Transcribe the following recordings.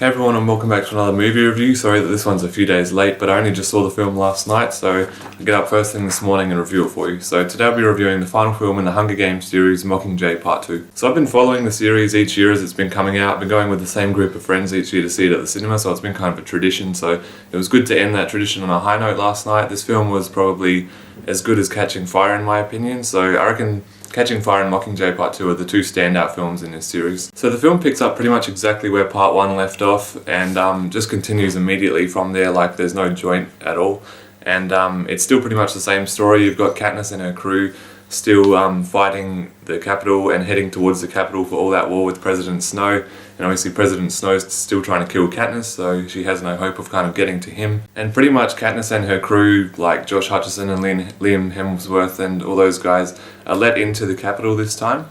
Hey everyone, and welcome back to another movie review. Sorry that this one's a few days late, but I only just saw the film last night, so I'll get up first thing this morning and review it for you. So today I'll be reviewing the final film in the Hunger Games series, Mockingjay Part 2. So I've been following the series each year as it's been coming out. I've been going with the same group of friends each year to see it at the cinema, so it's been kind of a tradition. So it was good to end that tradition on a high note last night. This film was probably as good as Catching Fire in my opinion, so I reckon Catching Fire and Mockingjay Part 2 are the two standout films in this series. So the film picks up pretty much exactly where Part 1 left off and just continues immediately from there, like there's no joint at all. And it's still pretty much the same story. You've got Katniss and her crew still fighting the Capitol and heading towards the Capitol for all that war with President Snow. And obviously President Snow's still trying to kill Katniss, so she has no hope of kind of getting to him. And pretty much Katniss and her crew, like Josh Hutcherson and Liam Hemsworth and all those guys, are let into the Capitol this time.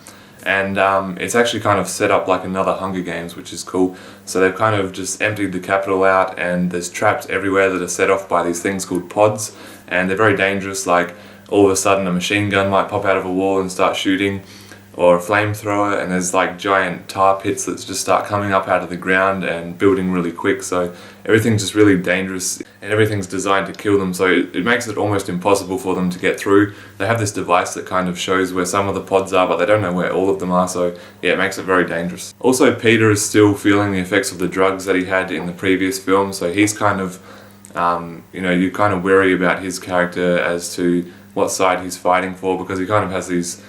And it's actually kind of set up like another Hunger Games, which is cool. So they've kind of just emptied the Capitol out and there's traps everywhere that are set off by these things called pods. And they're very dangerous, like all of a sudden a machine gun might pop out of a wall and start shooting, or a flamethrower, and there's like giant tar pits that just start coming up out of the ground and building really quick. So everything's just really dangerous and everything's designed to kill them, so it makes it almost impossible for them to get through. They have this device that kind of shows where some of the pods are, but they don't know where all of them are, so yeah, it makes it very dangerous. Also, Peter is still feeling the effects of the drugs that he had in the previous film, so he's kind of, you kind of worry about his character as to what side he's fighting for, because he kind of has these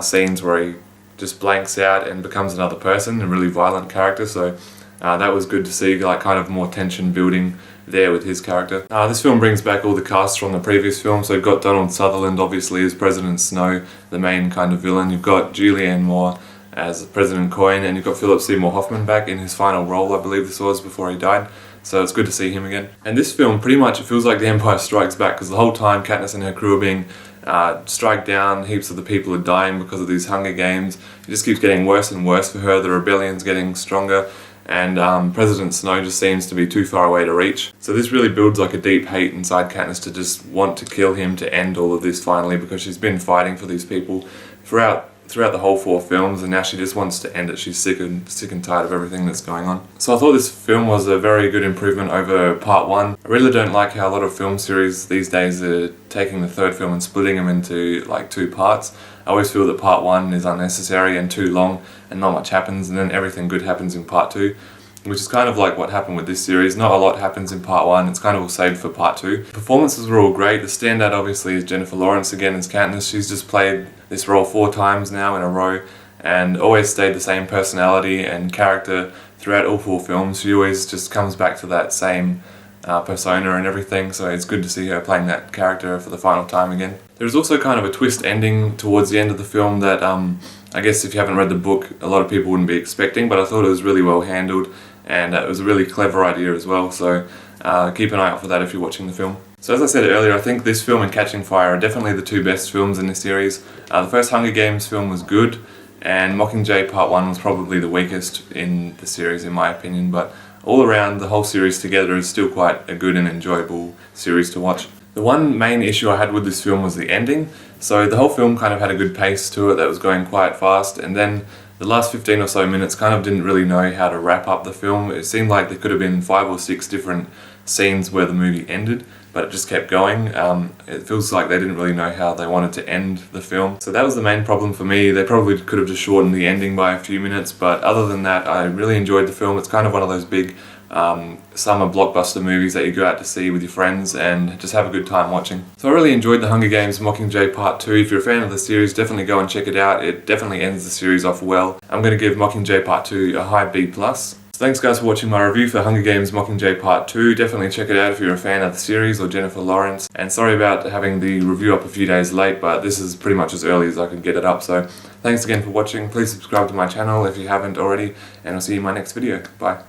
scenes where he just blanks out and becomes another person, a really violent character, so that was good to see, like kind of more tension building there with his character. This film brings back all the casts from the previous film, so you've got Donald Sutherland obviously as President Snow, the main kind of villain. You've got Julianne Moore as President Coin, and you've got Seymour Hoffman back in his final role, I believe this was, before he died. So it's good to see him again. And this film, pretty much, it feels like The Empire Strikes Back, because the whole time Katniss and her crew are being strike down, heaps of the people are dying because of these Hunger Games. It just keeps getting worse and worse for her, the rebellion's getting stronger, and President Snow just seems to be too far away to reach. So this really builds like a deep hate inside Katniss to just want to kill him to end all of this finally, because she's been fighting for these people throughout the whole 4 films, and now she just wants to end it. She's sick and tired of everything that's going on. So I thought this film was a very good improvement over Part 1. I really don't like how a lot of film series these days are taking the third film and splitting them into like 2 parts. I always feel that Part 1 is unnecessary and too long and not much happens, and then everything good happens in Part 2. Which is kind of like what happened with this series. Not a lot happens in Part 1, it's kind of all saved for Part 2. Performances were all great. The standout obviously is Jennifer Lawrence again as Katniss. She's just played this role 4 times now in a row and always stayed the same personality and character throughout all 4 films. She always just comes back to that same persona and everything, so it's good to see her playing that character for the final time again. There's also kind of a twist ending towards the end of the film that I guess if you haven't read the book, a lot of people wouldn't be expecting, but I thought it was really well handled. And it was a really clever idea as well, so keep an eye out for that if you're watching the film. So as I said earlier, I think this film and Catching Fire are definitely the 2 best films in this series. The first Hunger Games film was good, and Mockingjay Part 1 was probably the weakest in the series in my opinion, but all around the whole series together is still quite a good and enjoyable series to watch. The one main issue I had with this film was the ending. So the whole film kind of had a good pace to it that was going quite fast, and then the last 15 or so minutes kind of didn't really know how to wrap up the film. It seemed like there could have been 5 or 6 different scenes where the movie ended, but it just kept going. It feels like they didn't really know how they wanted to end the film. So that was the main problem for me. They probably could have just shortened the ending by a few minutes, but other than that, I really enjoyed the film. It's kind of one of those big summer blockbuster movies that you go out to see with your friends and just have a good time watching. So I really enjoyed the Hunger Games Mockingjay Part 2. If you're a fan of the series, definitely go and check it out. It definitely ends the series off well. I'm going to give Mockingjay Part 2 a high B+. So thanks guys for watching my review for Hunger Games Mockingjay Part 2. Definitely check it out if you're a fan of the series or Jennifer Lawrence. And sorry about having the review up a few days late, but this is pretty much as early as I could get it up. So thanks again for watching. Please subscribe to my channel if you haven't already, and I'll see you in my next video. Bye.